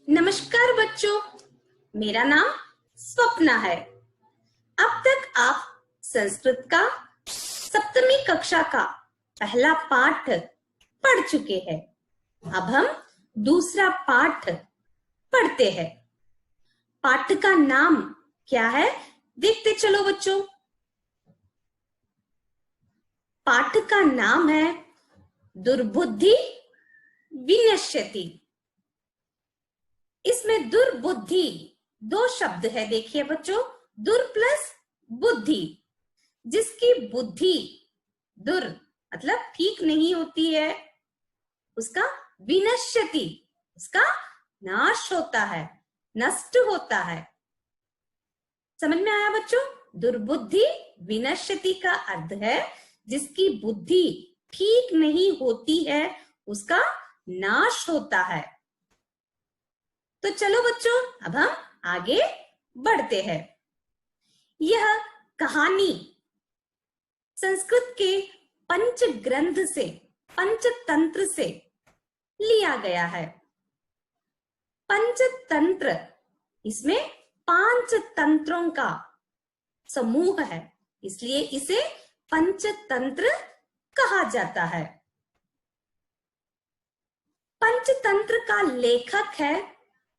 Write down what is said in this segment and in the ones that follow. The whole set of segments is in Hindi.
नमस्कार बच्चों, मेरा नाम स्वप्ना है। अब तक आप संस्कृत का सप्तमी कक्षा का पहला पाठ पढ़ चुके हैं। अब हम दूसरा पाठ पढ़ते हैं। पाठ का नाम क्या है, देखते चलो बच्चों। पाठ का नाम है दुर्बुद्धि विनश्यति। इसमें दुर्बुद्धि दो शब्द है। देखिए बच्चों, दुर प्लस बुद्धि। जिसकी बुद्धि दुर मतलब ठीक नहीं होती है, उसका विनश्यति, उसका नाश होता है, नष्ट होता है। समझ में आया बच्चों? दुर्बुद्धि विनश्यति का अर्थ है जिसकी बुद्धि ठीक नहीं होती है, उसका नाश होता है। तो चलो बच्चों, अब हम आगे बढ़ते हैं। यह कहानी संस्कृत के पंच ग्रंथ से, पंचतंत्र से लिया गया है। पंचतंत्र, इसमें 5 तंत्रों का समूह है, इसलिए इसे पंचतंत्र कहा जाता है। पंचतंत्र का लेखक है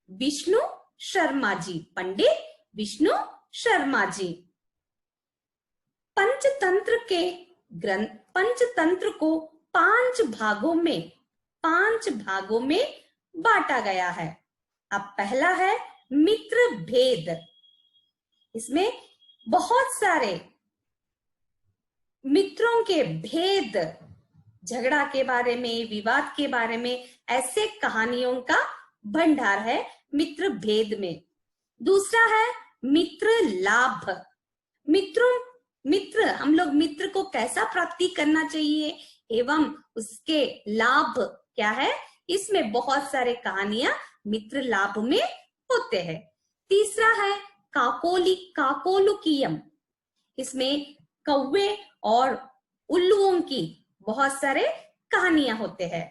विष्णु शर्मा जी, पंडित विष्णु शर्मा जी। पंचतंत्र के ग्रंथ, पंचतंत्र को 5 भागों में बांटा गया है। अब पहला है मित्र भेद। इसमें बहुत सारे मित्रों के भेद, झगड़ा के बारे में, विवाद के बारे में, ऐसे कहानियों का भंडार है मित्र भेद में। दूसरा है मित्र लाभ। मित्र हम लोग मित्र को कैसा प्राप्ति करना चाहिए एवं उसके लाभ क्या है, इसमें बहुत सारे कहानियां मित्र लाभ में होते हैं। तीसरा है काकोलुकीयम। इसमें कौवे और उल्लुओं की बहुत सारे कहानियां होते हैं।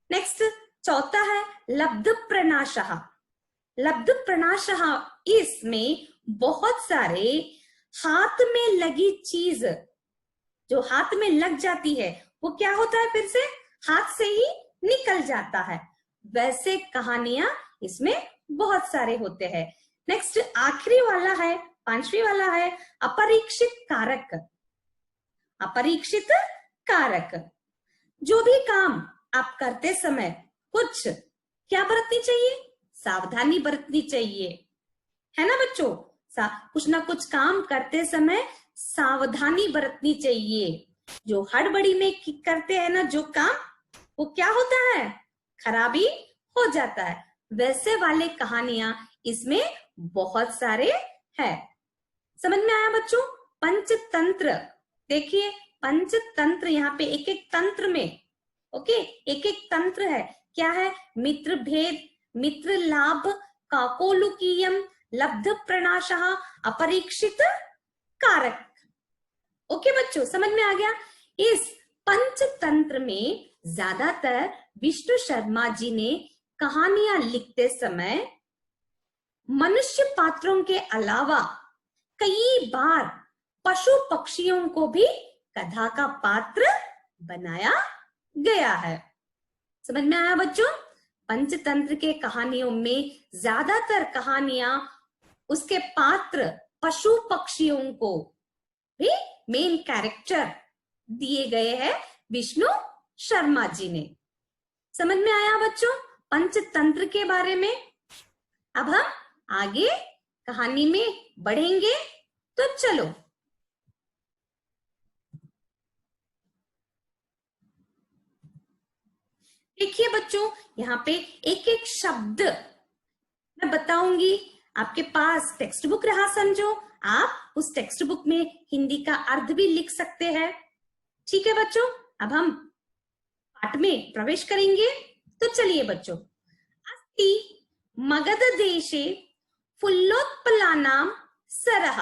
नेक्स्ट चौथा है लब्ध प्रणाशः। लब्ध प्रणाशः, इसमें बहुत सारे हाथ में लगी चीज, जो हाथ में लग जाती है वो क्या होता है, फिर से हाथ से ही निकल जाता है। वैसे कहानियां इसमें बहुत सारे होते हैं। नेक्स्ट आखिरी वाला है, 5वीं वाला है अपरीक्षित कारक। अपरीक्षित कारक, जो भी काम आप करते समय कुछ क्या बरतनी चाहिए, सावधानी बरतनी चाहिए, है ना बच्चों? कुछ ना कुछ काम करते समय सावधानी बरतनी चाहिए। जो हड़बड़ी में करते हैं ना जो काम, वो क्या होता है, खराबी हो जाता है। वैसे वाले कहानियां इसमें बहुत सारे हैं। समझ में आया बच्चों? पंचतंत्र, देखिए पंचतंत्र, यहाँ पे एक एक तंत्र में, ओके, एक एक तंत्र है। क्या है? मित्र भेद, मित्र लाभ, काकोलुकीयम, लब्ध प्रणाशः, अपरीक्षित कारक। ओके बच्चों, समझ में आ गया? इस पंचतंत्र में ज्यादातर विष्णु शर्मा जी ने कहानियां लिखते समय मनुष्य पात्रों के अलावा कई बार पशु पक्षियों को भी कथा का पात्र बनाया गया है। समझ में आया बच्चों? पंचतंत्र के कहानियों में ज्यादातर कहानियां उसके पात्र पशु पक्षियों को भी मेन कैरेक्टर दिए गए हैं विष्णु शर्मा जी ने। समझ में आया बच्चों पंचतंत्र के बारे में? अब हम आगे कहानी में बढ़ेंगे, तो चलो। देखिए बच्चों, यहाँ पे एक एक शब्द मैं बताऊंगी। आपके पास टेक्स्ट बुक रहा समझो, आप उस टेक्स्ट बुक में हिंदी का अर्थ भी लिख सकते हैं। ठीक है बच्चों, अब हम पाठ में प्रवेश करेंगे। तो चलिए बच्चों, अस्ति मगध देशे फुल्लोत्पलानां सरः।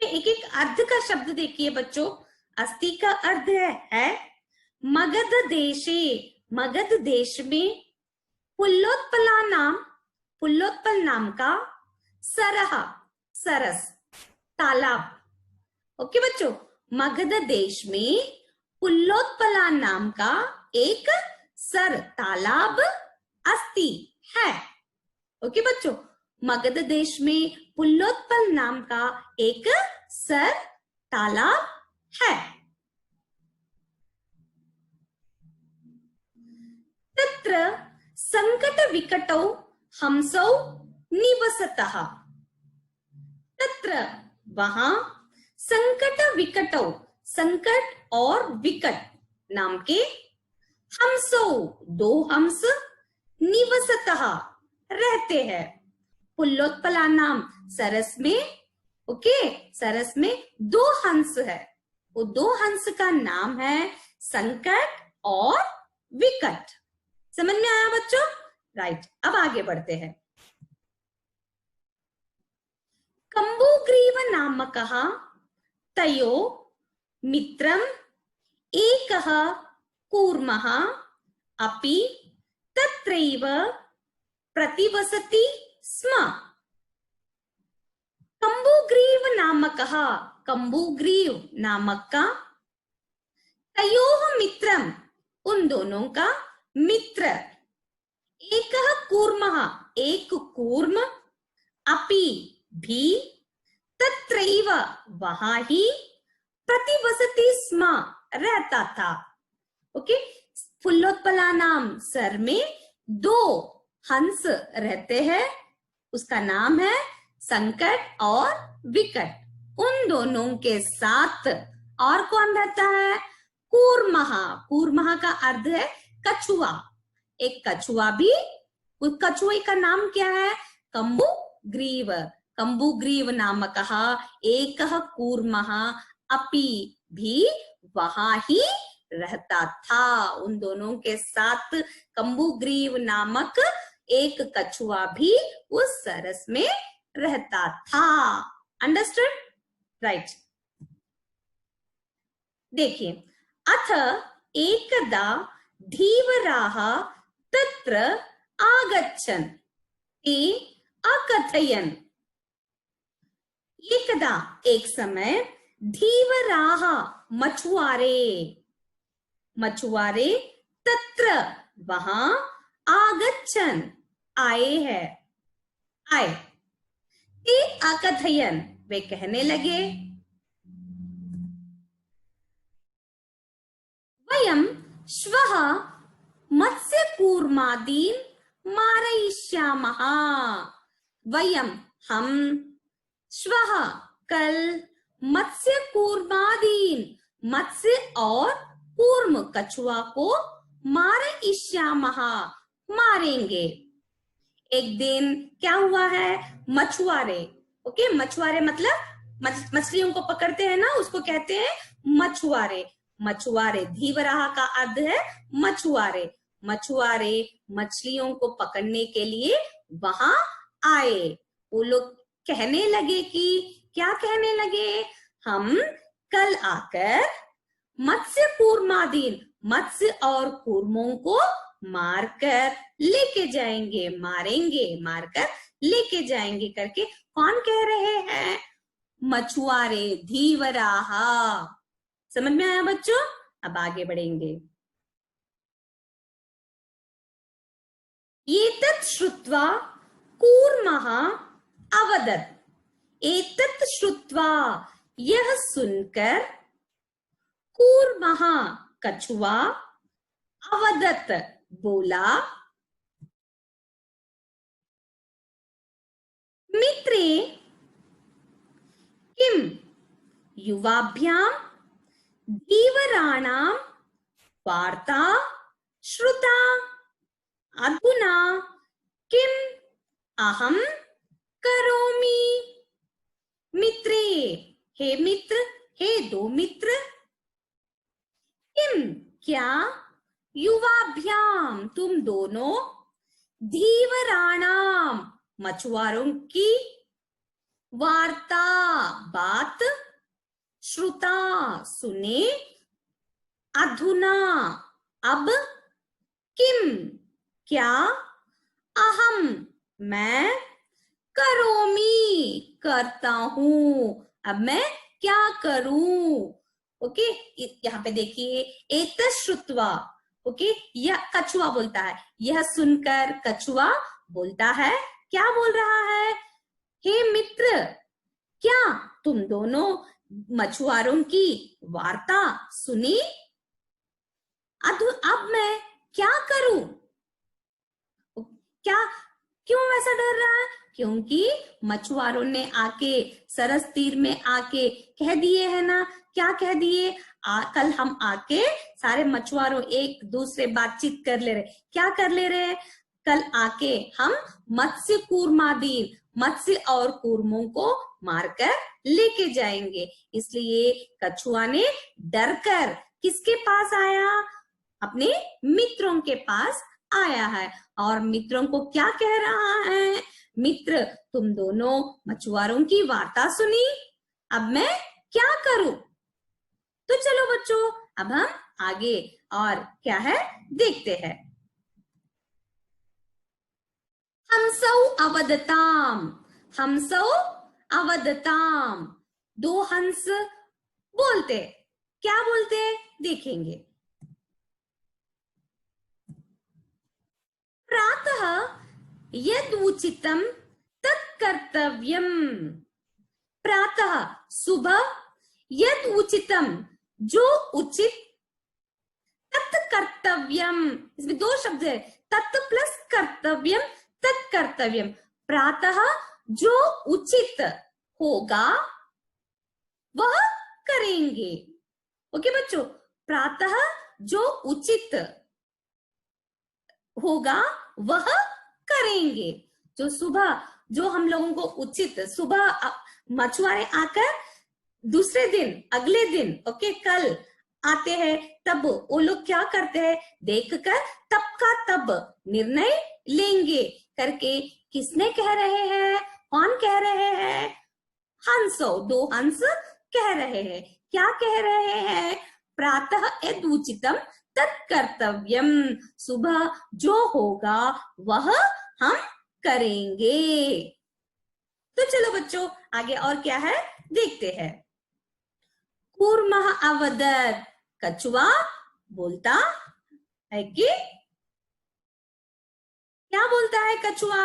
एक एक अर्थ का शब्द देखिए बच्चों। अस्ति का अर्थ है मगध देशे, मगध देश में, पुल्लोत्पल नाम का सरह, सरस, तालाब। ओके बच्चों, मगध देश में पुल्लोत्पला नाम का एक सर तालाब अस्ति है। ओके बच्चों, मगध देश में पुल्लोत्पल नाम का एक सर तालाब है। तत्र संकट विकटौ हंसौ निवसतः। तत्र वहां संकट विकटौ, संकट और विकट नाम के हंसौ, दो हंस, निवसतः रहते हैं। पुल्लोत्पला नाम सरस में, ओके, सरस में दो हंस है, वो दो हंस का नाम है संकट और विकट। समझ में आया बच्चों? राइट, अब आगे बढ़ते हैं। कंबुग्रीव नामकः तयो मित्रम एकः कूर्मः अपि तत्रैव प्रतिवसति स्म। कंबुग्रीव नामकः, कंबुग्रीव नामक का, तयोः मित्रम, उन दोनों का मित्र, एकः कूर्मः, एक कूर्म, अपि भी, तत्रैव वहां ही, प्रतिवसति स्म रहता था। ओके, पुल्लोत्पला नाम सर में दो हंस रहते हैं, उसका नाम है संकट और विकट। उन दोनों के साथ और कौन रहता है? कूर्महा, कूर्महा का अर्थ है कछुआ, एक कछुआ भी, उस कछुए का नाम क्या है? कंबुग्रीव, कंबुग्रीव नामकः एकः कूर्मः अपि भी वहां ही रहता था। उन दोनों के साथ कंबुग्रीव नामक एक कछुआ भी उस सरस में रहता था। अंडरस्टूड? राइट। देखिए, अथ एकदा धीवराः तत्र आगच्छन् ते अकथयन्। एकदा, एक समय, धीवराः मछुआरे, मछुआरे, तत्र वहां, आगच्छन् आए हैं, आए, ते अकथयन् वे कहने लगे, वयं श्वः मत्स्यकूर्मादीन् मारयिष्यामः। वयं, हम, श्वः कल, मत्स्यकूर्मादीन्, मत्स्य और कूर्म कछुआ को, मारयिष्यामः मारेंगे। एक दिन क्या हुआ है? मछुआरे, ओके, मछुआरे मतलब मछलियों को पकड़ते हैं ना, उसको कहते हैं मछुआरे। मछुआरे, धीवराह का अर्थ है मछुआरे। मछुआरे मछलियों को पकड़ने के लिए वहां आए। वो लोग कहने लगे कि, क्या कहने लगे? हम कल आकर मत्स्य कूर्मादीन, मत्स्य और कूर्मों को मारकर लेके जाएंगे, मारेंगे, मारकर लेके जाएंगे करके कौन कह रहे हैं? मछुआरे, धीवराह। समझ में आया बच्चों? अब आगे बढ़ेंगे। एतत् श्रुत्वा कूर्मः अवदत्। एतत् श्रुत्वा, यह सुनकर, कूर्मः कछुआ, अवदत् बोला, मित्रे किम युवाभ्यां धीवराणां वार्ता श्रुता, अधुना किम अहम करोमि। मित्रे, हे मित्र, हे दो मित्र, किम क्या, युवाभ्याम तुम दोनों, धीवराणाम मछुआरों की, वार्ता बात, श्रुता सुने, अधुना अब, किम क्या, अहम मैं, करोमी करता हूं, अब मैं क्या करूं। ओके, यहाँ पे देखिए एतत् श्रुत्वा, ओके, यह कछुआ बोलता है, यह सुनकर कछुआ बोलता है, क्या बोल रहा है, हे मित्र, क्या तुम दोनों मछुआरों की वार्ता सुनी, अब मैं क्या करूं, क्या, क्यों वैसा डर रहा है, क्योंकि मछुआरों ने आके सरस तीर में आके कह दिए है ना, क्या कह दिए, कल हम आके सारे मछुआरों एक दूसरे बातचीत कर ले रहे, क्या कर ले रहे, कल आके हम मत्स्य कूर्मादीन, मत्स्य और कूर्मों को मारकर लेके जाएंगे। इसलिए कछुआ ने डरकर किसके पास आया, अपने मित्रों के पास आया है, और मित्रों को क्या कह रहा है, मित्र तुम दोनों मछुआरों की वार्ता सुनी, अब मैं क्या करूं। तो चलो बच्चों, अब हम आगे और क्या है देखते हैं। हमसौ अवदताम, हमसौ अवदताम, दो हंस बोलते, क्या बोलते देखेंगे। प्रातः यद उचितम तत्कर्तव्यम, प्रातः सुबह, यद उचितम जो उचित, तत्कर्तव्यम, इसमें दो शब्द है, तत् प्लस कर्तव्यम, तत्कर्तव्यम, प्रातः जो उचित होगा वह करेंगे। ओके बच्चों, प्रातः जो उचित होगा वह करेंगे, जो सुबह, जो हम लोगों को उचित, सुबह मछुआरे आकर दूसरे दिन, अगले दिन, ओके कल आते हैं, तब वो लोग क्या करते हैं, देखकर तब का तब निर्णय लेंगे करके, किसने कह रहे हैं, कौन कह रहे हैं, हंसो, दो हंस कह रहे हैं, क्या कह रहे हैं, प्रातः यदुचितम तत्कर्तव्यम, सुबह जो होगा वह हम करेंगे। तो चलो बच्चों, आगे और क्या है देखते हैं। कूर्मः अवदत्, कछुआ बोलता है कि, क्या बोलता है कछुआ,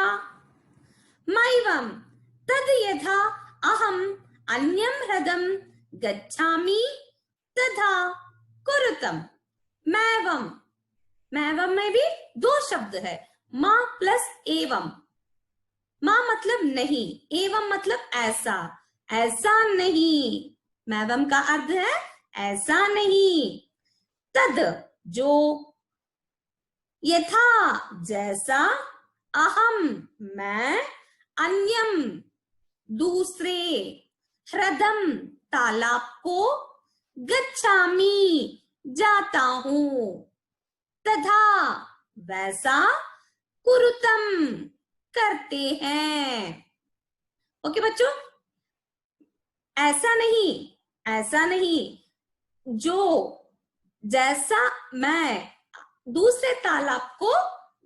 मैवं तद यथा अहम अन्यम ह्रदम गच्छामि तथा कुरुतम, मैवं, मैवं में भी दो शब्द है, मां प्लस एवं, मां मतलब नहीं, एवं मतलब ऐसा, ऐसा नहीं, मैवम का अर्थ है ऐसा नहीं, तद जो, यथा जैसा, अहम मैं, अन्यम दूसरे, ह्रदम तालाब को, गच्छामि जाता हूं, तथा वैसा, कुरुतम करते हैं। ओके बच्चों, ऐसा नहीं, ऐसा नहीं, जो जैसा मैं दूसरे तालाब को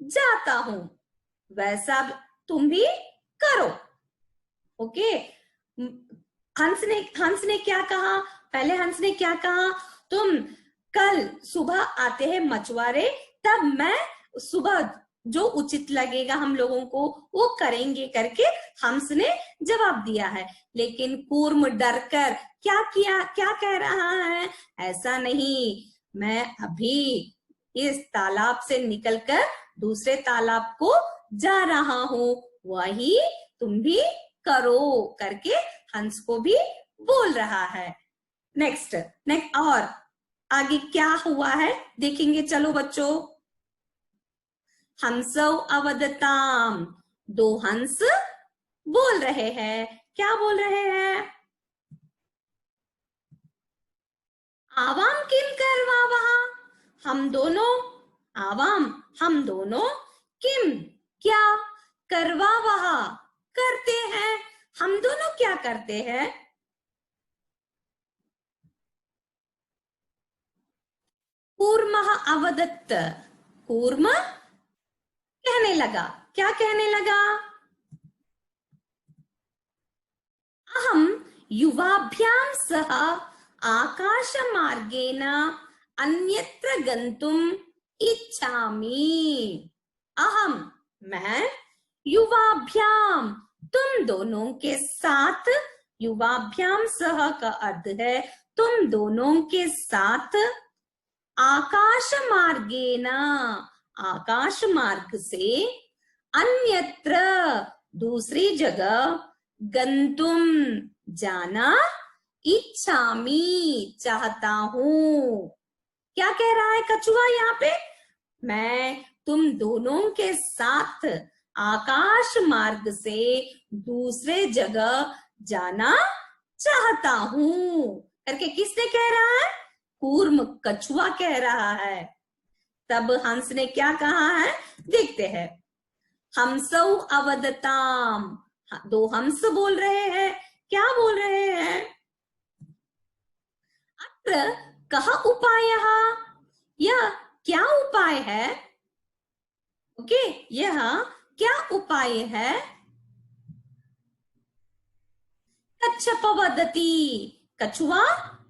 जाता हूं वैसा तुम भी करो। ओके, हंस ने क्या कहा, पहले हंस ने क्या कहा, तुम कल सुबह आते हैं मछुआरे, तब मैं सुबह जो उचित लगेगा हम लोगों को वो करेंगे करके हंस ने जवाब दिया है। लेकिन कूर्म डरकर क्या किया, क्या कह रहा है, ऐसा नहीं, मैं अभी इस तालाब से निकलकर दूसरे तालाब को जा रहा हूं, वही तुम भी करो करके हंस को भी बोल रहा है। नेक्स्ट नेक्स्ट और आगे क्या हुआ है देखेंगे, चलो बच्चों। हंसौ अवदताम, दो हंस बोल रहे हैं, क्या बोल रहे हैं, आवाम किम करवा वहा, हम दोनों, आवाम हम दोनों, किम क्या, करवा वहा करते हैं, हम दोनों क्या करते हैं, कूर्मः अवदत्त, कूर्म कहने लगा, क्या कहने लगा? अहम युवाभ्यां सह आकाशमार्गेण अन्यत्र गन्तुम इच्छामि। अहम मैं, युवाभ्याम तुम दोनों के साथ, युवाभ्याम सह का अर्थ है तुम दोनों के साथ, आकाश मार्गेण आकाश मार्ग से, अन्यत्र दूसरी जगह, गंतुम जाना, इच्छामि चाहता हूं। क्या कह रहा है कछुआ यहाँ पे? मैं तुम दोनों के साथ आकाश मार्ग से दूसरे जगह जाना चाहता हूं करके किसने कह रहा है? कूर्म कछुआ कह रहा है। तब हंस ने क्या कहा है देखते हैं। हंसौ अवदताम, दो हंस बोल रहे हैं। क्या बोल रहे हैं? अत्र कः उपायः, यह क्या उपाय है? ओके, यह क्या उपाय है? कच्छप वदति, कछुआ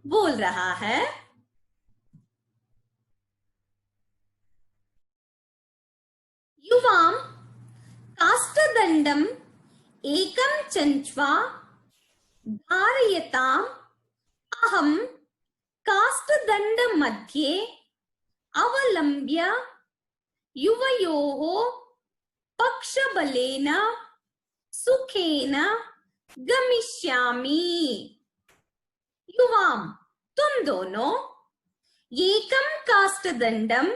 बोल रहा है। युवाम काष्ठदंडम एकम चंच्वा धारयताम, अहम काष्ठदंड मध्ये अवलंब्य युवयोः पक्षबलेन सुखेन गमिष्यामि। युवाम तुम दोनों, एकम काष्ठदंडम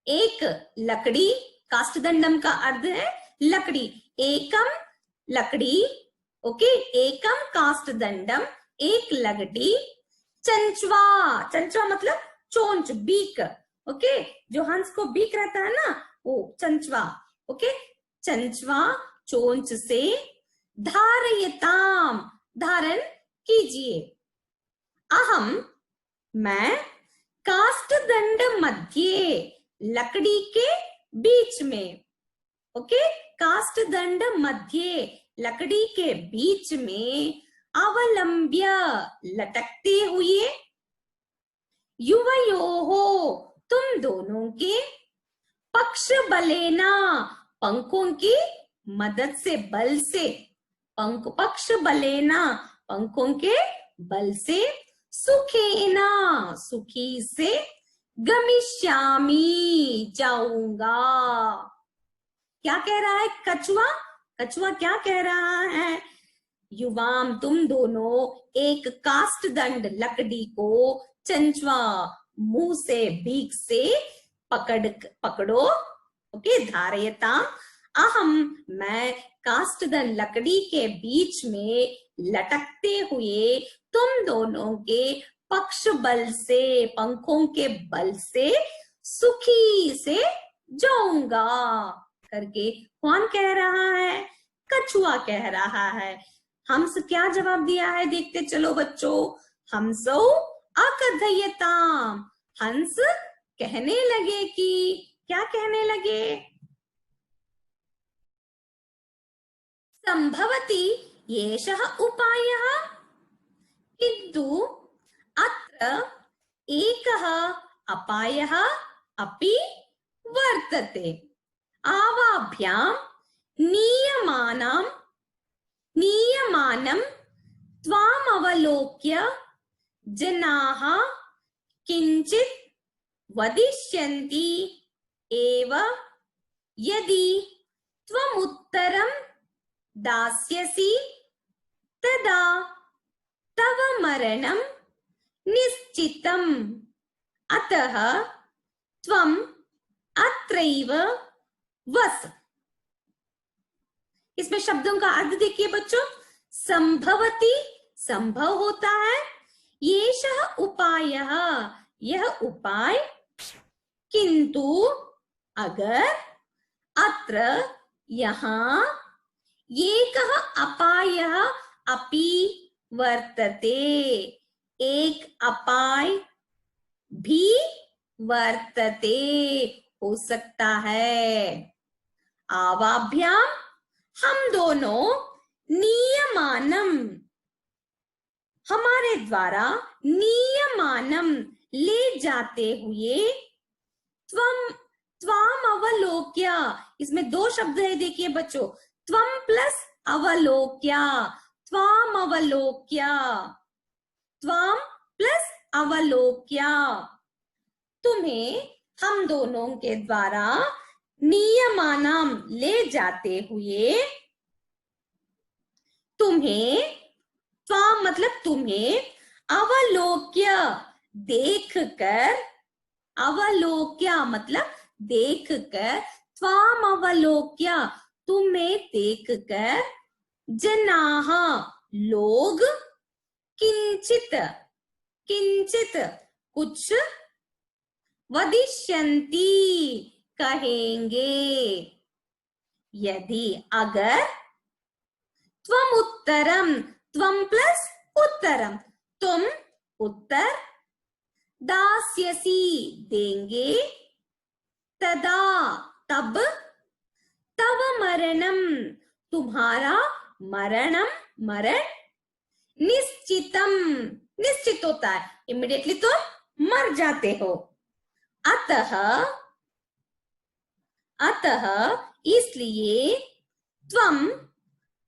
एक लकड़ी, काष्ठदंडम का अर्थ है लकड़ी, एकम लकड़ी, ओके, एकम काष्ठदंडम एक लकड़ी, चंचवा, चंचवा मतलब चोंच, बीक, ओके, जो हंस को बीक रहता है ना वो चंचवा, ओके, चंचवा चोंच से, धारयताम धारण कीजिए, अहम मैं, काष्ठदंड मध्य लकड़ी के बीच में, ओके, काष्ठदंड मध्य लकड़ी के बीच में, अवलंब्य लटकते हुए, युवयोहो तुम दोनों के, पक्ष बलेना पंखों की मदद से, बल से, पंख पक्ष बलेना पंखों के बल से, सुखेना सुखी से, गमिष्यामि जाऊंगा। क्या कह रहा है कछुआ? कछुआ क्या कह रहा है? युवाम तुम दोनों एक काष्ठदंड लकड़ी को चंचवा मुंह से, बीक से पकड़ो, ओके, धारयता, अहम मैं काष्ठदंड लकड़ी के बीच में लटकते हुए तुम दोनों के पक्ष बल से, पंखों के बल से सुखी से जाऊंगा करके कौन कह रहा है? कछुआ कह रहा है। हंस क्या जवाब दिया है देखते चलो बच्चों। हंसौ अकथयताम, हंस कहने लगे कि, क्या कहने लगे? संभवति एषः उपायः, किन्तु अत्र एकः अपायः अपि वर्तते। आवाभ्यां नीयमानं त्वामवलोक्य जनाः किञ्चित् वदिष्यन्ति एव, यदि त्वमुत्तरं दास्यसि तदा तव मरणं निश्चितम्, अतः त्वम् अत्रैव वस। इसमें शब्दों का अर्थ देखिए बच्चों। संभवति संभव होता है, येषः उपायः यह उपाय, किंतु अगर, अत्र यहाँ, एकः अपायः अपि वर्तते एक अपाय भी वर्तते हो सकता है। आवाभ्याम हम दोनों, नियमानम हमारे द्वारा, नियमानम ले जाते हुए, त्वम त्वाम अवलोक्य, इसमें दो शब्द है देखिए बच्चों, त्वम प्लस अवलोक्य, त्वाम अवलोक्य, त्वाम प्लस अवलोक्य, तुम्हें हम दोनों के द्वारा नियमानाम ले जाते हुए, तुम्हें, त्वाम मतलब तुम्हें, अवलोक्य देखकर, अवलोक्य मतलब देखकर, त्वाम अवलोक्य तुम्हें देखकर, जनाः लोग, किंचित किंचित कुछ, वदिष्यन्ति कहेंगे, यदि अगर, त्वम उत्तरम, त्वम प्लस उत्तरम तुम उत्तर, दास्यसि देंगे, तदा तब, तव मरणम तुम्हारा मरणम मरण, निश्चितम निश्चित होता है, इमीडिएटली तुम मर जाते हो, अतः अतः इसलिए, त्वम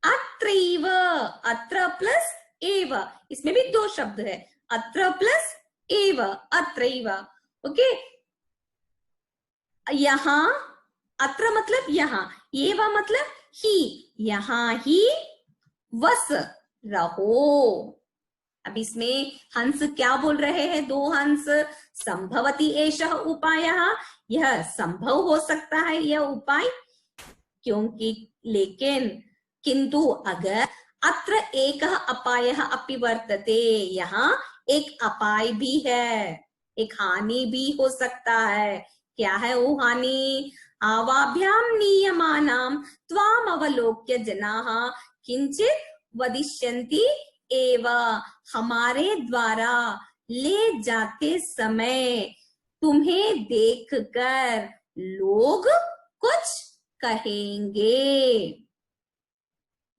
अत्रैव, अत्र प्लस एव, इसमें भी दो शब्द है, अत्र प्लस एव, अत्रैव, ओके, यहाँ, अत्र मतलब यहाँ, एव मतलब ही, यहाँ ही वस रहो। अब इसमें हंस क्या बोल रहे हैं, दो हंस, संभवति एषः उपायः, यह संभव हो सकता है यह उपाय, क्योंकि, लेकिन, किंतु अगर, अत्र एकः अपायः अपि वर्तते, यहाँ एक अपाय भी है, एक हानि भी हो सकता है, क्या है वो हानि, आवाभ्याम नियमानां त्वाम अवलोक्य जनाः किंचित वदिष्यन्ति एव, हमारे द्वारा ले जाते समय तुम्हें देखकर लोग कुछ कहेंगे,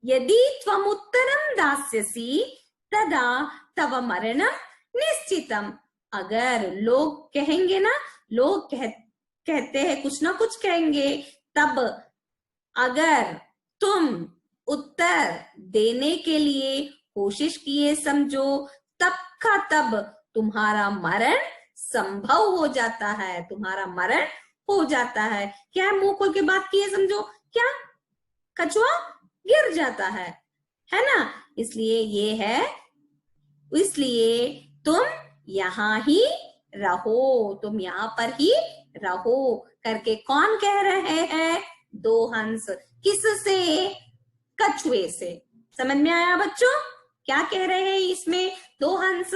यदि त्वम उत्तरम दास्यसि तदा तव मरणम निश्चितम, अगर लोग कहेंगे ना, लोग कहते हैं कुछ ना कुछ कहेंगे, तब अगर तुम उत्तर देने के लिए कोशिश किए समझो, तब का तब तुम्हारा मरण संभव हो जाता है, तुम्हारा मरण हो जाता है, क्या है, मुंह खोल के बात किए समझो, क्या कछुआ गिर जाता है ना, इसलिए ये है, इसलिए तुम यहाँ ही रहो, तुम यहाँ पर ही रहो करके कौन कह रहे हैं, दो हंस, किससे, कछुए से, समझ में आया बच्चों, क्या कह रहे हैं इसमें दो हंस,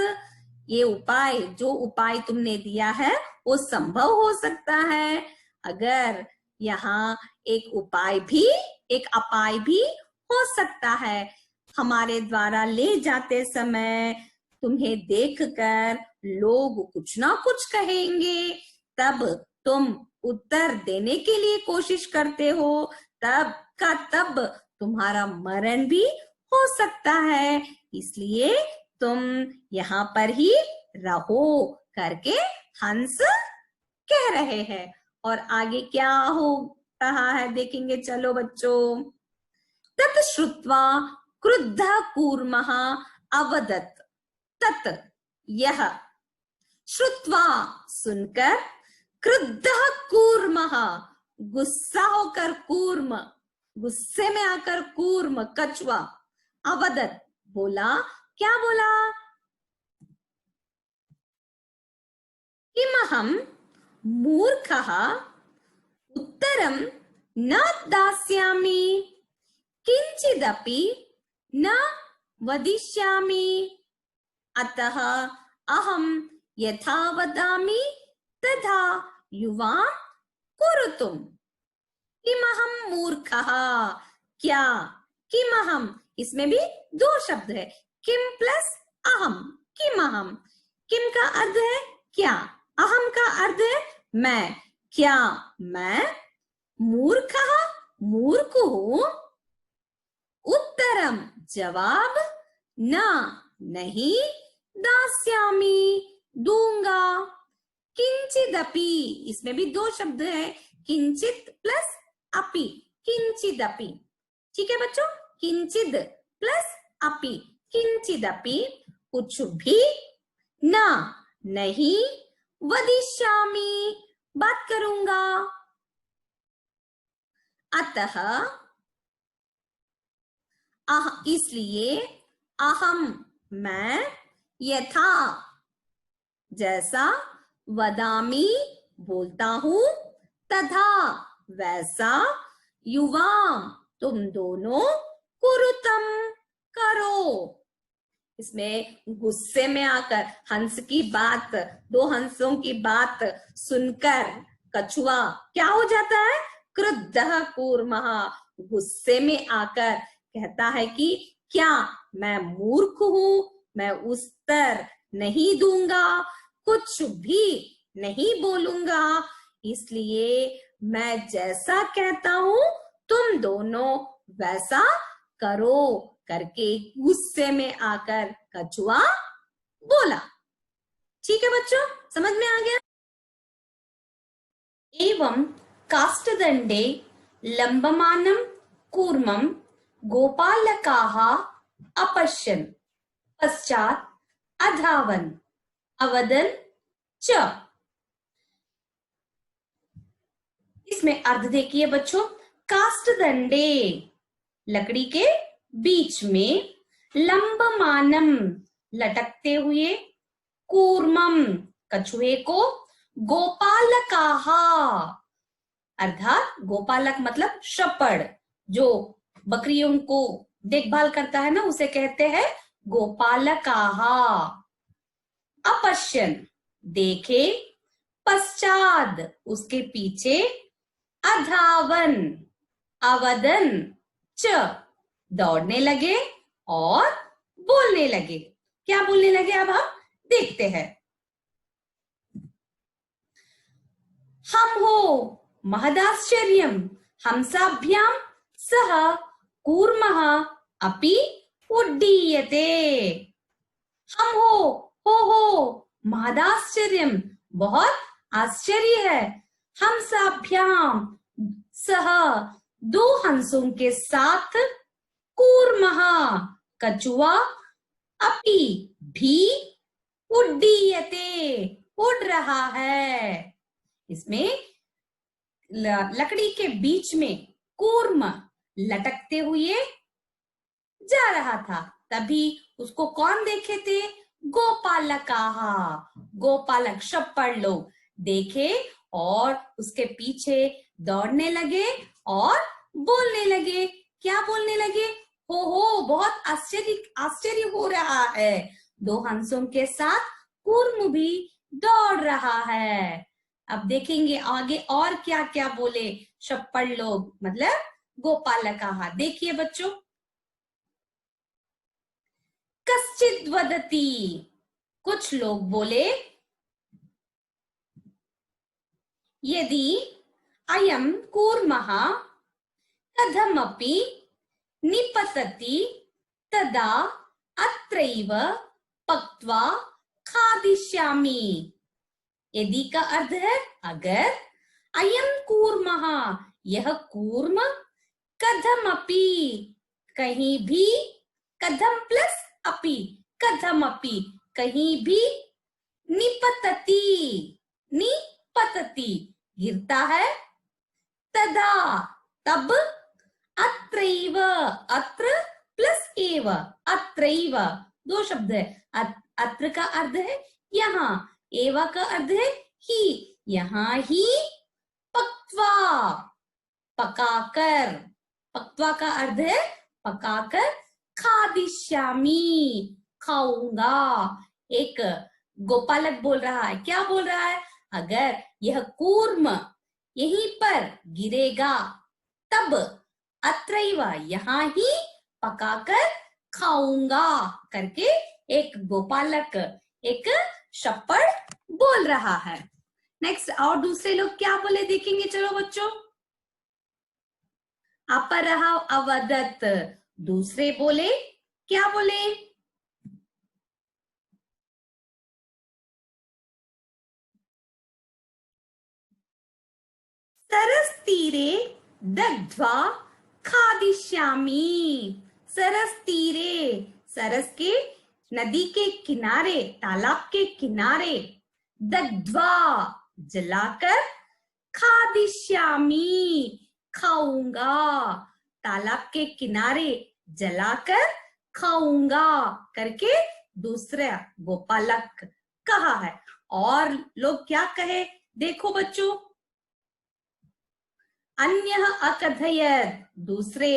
ये उपाय, जो उपाय तुमने दिया है वो संभव हो सकता है, अगर यहाँ एक उपाय भी, एक अपाय भी हो सकता है, हमारे द्वारा ले जाते समय तुम्हें देखकर लोग कुछ ना कुछ कहेंगे, तब तुम उत्तर देने के लिए कोशिश करते हो, तब का तब तुम्हारा मरण भी हो सकता है, इसलिए तुम यहाँ पर ही रहो करके हंस कह रहे हैं। और आगे क्या हो रहा है देखेंगे, चलो बच्चों, तत् श्रुत्वा क्रुद्धः कूर्मः अवदत्, तत् यह, श्रुत्वा सुनकर, क्रुद्धः कूर्मः गुस्सा होकर कूर्म, गुस्से में आकर कूर्म कछुआ, अवदत् बोला, क्या बोला, किमहं मूर्खः उत्तरं न दास्यामि, किंचिदपि न वदिष्यामि, अतः अहं यथा वदामि तथा युवां कुरुतुम्, किमहं मूर्खः, क्या, किमहं, इसमें भी दो शब्द है, किम प्लस अहम, किमहं, किम का अर्थ है क्या, अहम का अर्थ है मैं, क्या मैं, मूर्खः मूर्ख हूं? उत्तरम जवाब, न नहीं, दास्यामि दूंगा। किंचिदपि, इसमें भी दो शब्द है, किंचित प्लस अपि, किंचिदपि। ठीक है बच्चों, किंचिद प्लस अपि, किंचिदपि, कुछ भी, ना नहीं, वदिष्यामि बात करूंगा। अतः इसलिए, अहम मैं, यथा जैसा, वदामि बोलता हूं, तथा वैसा, युवाम तुम दोनों, कुरुतम करो। इसमें गुस्से में आकर हंस की बात, दो हंसों की बात सुनकर कछुआ क्या हो जाता है? क्रुद्धः कूर्मः, गुस्से में आकर कहता है कि क्या मैं मूर्ख हूं? मैं उत्तर नहीं दूंगा, कुछ भी नहीं बोलूंगा, इसलिए मैं जैसा कहता हूं तुम दोनों वैसा करो करके गुस्से में आकर कछुआ बोला। ठीक है बच्चों, समझ में आ गया? एवं काष्ठदंडे लंबमानं कूर्मं गोपालकाः अपश्यन् पश्चात् अधावन् अवदन् च। इसमें अर्थ देखिए बच्चों, काष्ठदंडे लकड़ी के बीच में, लंबमानम लटकते हुए, कूर्मम कछुए को, गोपालकाहा अर्थात गोपालक मतलब शपड़, जो बकरियों को देखभाल करता है ना, उसे कहते हैं गोपालकाहा। अपश्यन देखे, पश्चात उसके पीछे, अधावन अवदन च दौड़ने लगे और बोलने लगे। क्या बोलने लगे अब हम देखते हैं। हम हो महदाश्चर्यम हंसाभ्याम सह कूर्मः अपि उड्डीयते। हम हो महदाश्चर्यम बहुत आश्चर्य है, हंसाभ्याम सह दो हंसों के साथ, कूर्मः कछुआ, अपि भी, उड्डीयते उड़ रहा है। इसमें लकड़ी के बीच में कूर्म लटकते हुए जा रहा था, तभी उसको कौन देखे थे? गोपालकाहा, गोपालक शप्पड़ लोग देखे और उसके पीछे दौड़ने लगे और बोलने लगे। क्या बोलने लगे? हो बहुत आश्चर्य हो रहा है, दो हंसों के साथ कूर्म भी दौड़ रहा है। अब देखेंगे आगे और क्या क्या बोले शप्पड़ लोग, मतलब गोपालकाहा। देखिए बच्चों, कश्चित् वदति, कुछ लोग बोले, यदि अयं कूर्मः कथमपि निपतति तदा अत्रैव पक्त्वा खादिष्यामि। यदि का अर्थ है अगर, अयं कूर्मः यह कूर्म, कथमपि कहीं भी, कथम प्लस अपि, कथमपि कहीं भी, निपतति निपतति गिरता है, तदा तब, अत्रैव अत्र प्लस एव, अत्रैव दो शब्द है, अत्र का अर्थ है यहाँ, एवा का अर्थ है ही, यहाँ ही, पक्त्वा पकाकर, पक्त्वा का अर्थ है पकाकर, खादिष्यामि खाऊंगा। एक गोपालक बोल रहा है, क्या बोल रहा है? अगर यह कूर्म यहीं पर गिरेगा तब, अत्रैव यहाँ ही पकाकर खाऊंगा करके एक गोपालक, एक शप्पड़ बोल रहा है। नेक्स्ट और दूसरे लोग क्या बोले देखेंगे, चलो बच्चों। अपरः अवदत्, दूसरे बोले, क्या बोले? सरस तीरे दग्ध्वा खादिष्यामि। सरस तीरे, सरस के, नदी के किनारे, तालाब के किनारे, दग्ध्वा जलाकर, खादिष्यामि खाऊंगा, तालाब के किनारे जलाकर खाऊंगा करके दूसरा गोपालक कहा है। और लोग क्या कहे देखो बच्चों, अन्यः अकथयत, दूसरे,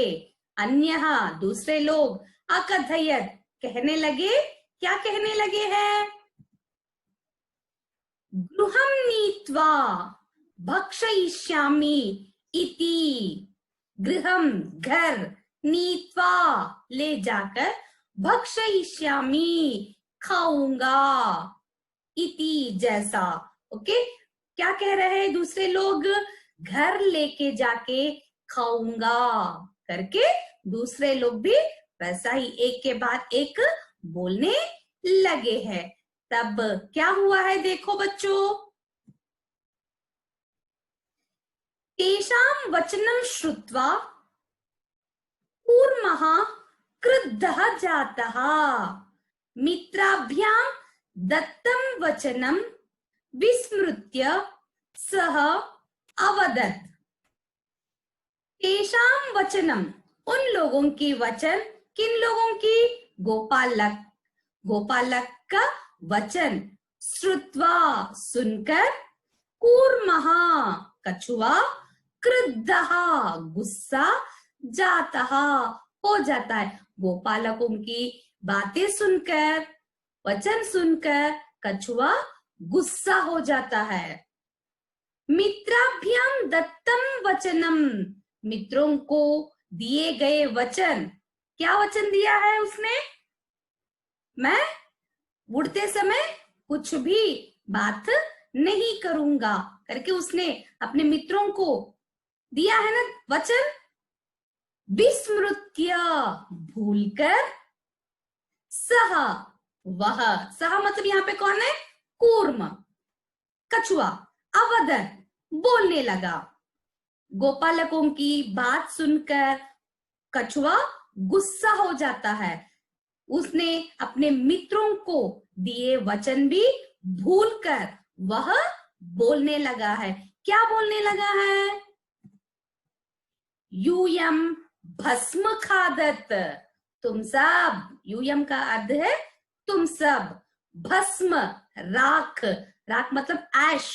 अन्यः दूसरे लोग, अकथयत कहने लगे, क्या कहने लगे हैं? गृहं नीत्वा भक्षयिष्यामि इति, गृहम घर, नीत्वा ले जाकर, भक्षयिष्यामि खाऊंगा, इति जैसा। ओके, क्या कह रहे हैं दूसरे लोग? घर लेके जाके खाऊंगा करके दूसरे लोग भी वैसा ही एक के बाद एक बोलने लगे हैं। तब क्या हुआ है देखो बच्चों, तेषां वचनं श्रुत्वा कूर्मः क्रुद्धः जातः, मित्राभ्यां दत्तं वचनं विस्मृत्य सः अवदत्। तेषां वचनम, उन लोगों की वचन, किन लोगों की? गोपालक, गोपालक का वचन, श्रुत्वा सुनकर, कूर्मः कछुआ, क्रुद्धः गुस्सा, जातः हो जाता है। गोपालकों की बातें सुनकर, वचन सुनकर कछुआ गुस्सा हो जाता है। मित्राभ्याम दत्तम वचनम, मित्रों को दिए गए वचन, क्या वचन दिया है उसने? मैं उड़ते समय कुछ भी बात नहीं करूंगा करके उसने अपने मित्रों को दिया है ना वचन। विस्मृत्य भूलकर, सह वह, सह मतलब यहाँ पे कौन है? कूर्म कछुआ, अवदत बोलने लगा। गोपालकों की बात सुनकर कछुआ गुस्सा हो जाता है, उसने अपने मित्रों को दिए वचन भी भूलकर वह बोलने लगा है। क्या बोलने लगा है? यूयम भस्म खादत, तुम सब, यूयम का अर्थ है तुम सब, भस्म राख, राख मतलब ऐश,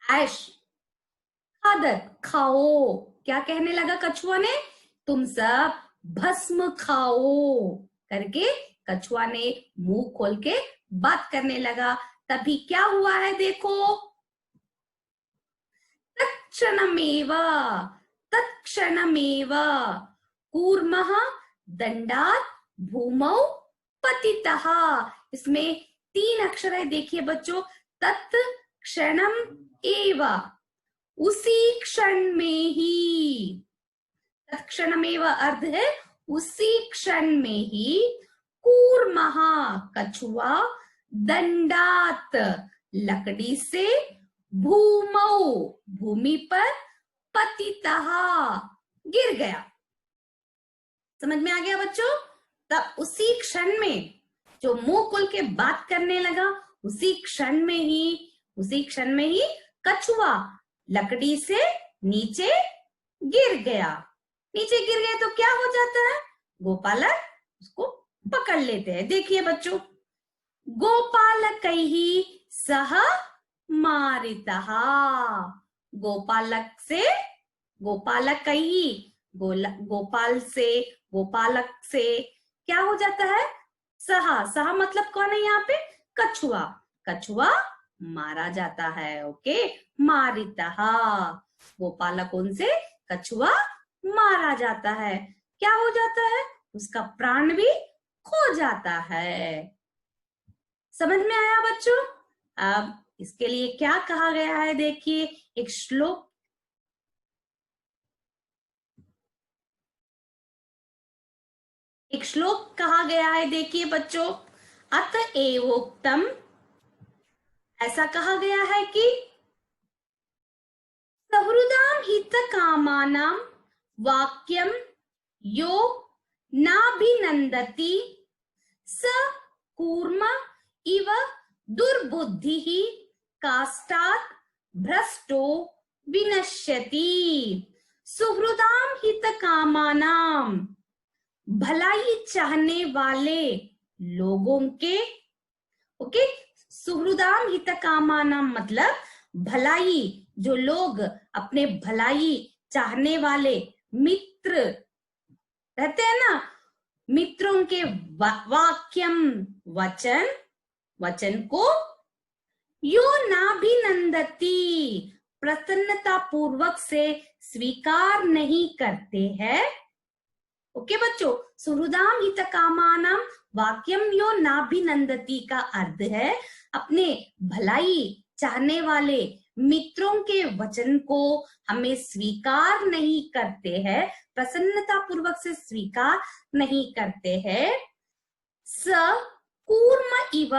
ऐश, खादत खाओ, क्या कहने लगा कछुआ ने? तुम सब भस्म खाओ करके कछुआ ने मुंह खोल के बात करने लगा। तभी क्या हुआ है देखो, तत्क्षणमेव, तत्क्षणमेव कूर्मः दंडात् भूमौ पतितः। इसमें 3 अक्षर है, देखिए बच्चों, तत्क्षणम एव, उसी क्षण में ही, तत्क्षणमेव अर्थ है उसी क्षण में ही, कूर्मः कछुआ, दंडात लकड़ी से, भूमौ भूमि पर, पतितः गिर गया। समझ में आ गया बच्चों? तब उसी क्षण में जो मुंह खोल के बात करने लगा, उसी क्षण में ही, उसी क्षण में ही कछुआ लकड़ी से नीचे गिर गया। नीचे गिर गया तो क्या हो जाता है? गोपालक उसको पकड़ लेते हैं। देखिए बच्चों, गोपालकैहि सह मारितः, गोपालक से, गोपालकैहि गोपाल से, गोपालक से क्या हो जाता है? सहा, सहा मतलब कौन है यहाँ पे? कछुआ, कछुआ मारा जाता है। ओके, मारितः, गोपालकों से कछुआ मारा जाता है। क्या हो जाता है? उसका प्राण भी खो जाता है। समझ में आया बच्चों? अब इसके लिए क्या कहा गया है देखिए, एक श्लोक, एक श्लोक कहा गया है, देखिए बच्चों, अतएवोक्तम, ऐसा कहा गया है कि सहृदाम हित कामानां वाक्यम यो नाभिनंदति स कूर्म इव दुर्बुद्धिः काष्ठात् भ्रष्टो विनश्यति। सुहृदाम हित कामानाम, भलाई चाहने वाले लोगों के, ओके, सुहृदाम हित कामानाम मतलब भलाई, जो लोग अपने भलाई चाहने वाले मित्र रहते हैं ना, मित्रों के वाक्यम वचन, वचन को यो नाभिनंदती, प्रसन्नता पूर्वक से स्वीकार नहीं करते हैं। ओके बच्चों, सुहृदाम हित कामानाम वाक्यम यो नाभिनंदती का अर्थ है अपने भलाई चाहने वाले मित्रों के वचन को हमें स्वीकार नहीं करते हैं, प्रसन्नता पूर्वक से स्वीकार नहीं करते हैं। स कूर्म इव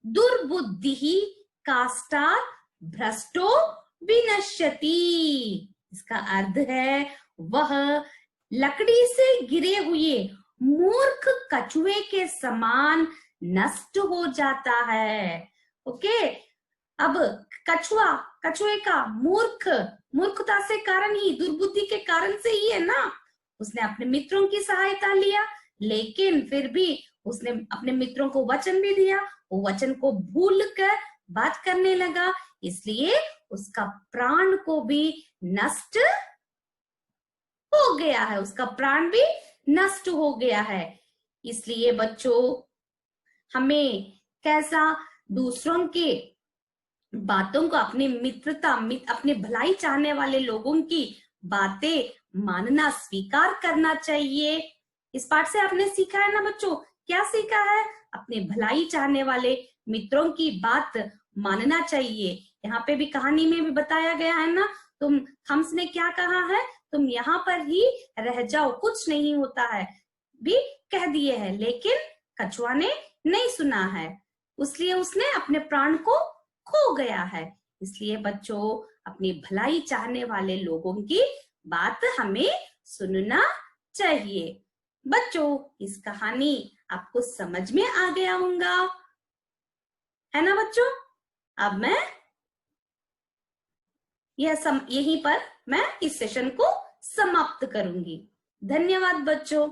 दुर्बुद्धि काष्ठात् भ्रष्टो विनश्यति, इसका अर्थ है वह लकड़ी से गिरे हुए मूर्ख कछुए के समान नष्ट हो जाता है। ओके, अब कछुआ, कछुए का मूर्खता से कारण ही, दुर्बुद्धि के कारण से ही है ना, उसने अपने मित्रों की सहायता लिया, लेकिन फिर भी उसने अपने मित्रों को वचन भी दिया, वो वचन को भूल कर बात करने लगा, इसलिए उसका प्राण को भी नष्ट हो गया है, उसका प्राण भी नष्ट हो गया है। इसलिए बच्चों हमें कैसा दूसरों के बातों को, अपनी मित्रता, अपने भलाई चाहने वाले लोगों की बातें मानना, स्वीकार करना चाहिए। इस पाठ से आपने सीखा है ना बच्चों, क्या सीखा है? अपने भलाई चाहने वाले मित्रों की बात मानना चाहिए। यहाँ पे भी कहानी में भी बताया गया है ना, तुम, हंस ने क्या कहा है, तुम यहाँ पर ही रह जाओ, कुछ नहीं होता है भी कह दिए है, लेकिन कछुआ ने नहीं सुना है, इसलिए उसने अपने प्राण को खो गया है। इसलिए बच्चों अपनी भलाई चाहने वाले लोगों की बात हमें सुनना चाहिए। बच्चों इस कहानी आपको समझ में आ गया होगा, है ना बच्चों? अब मैं यहीं पर मैं इस सेशन को समाप्त करूंगी। धन्यवाद बच्चों।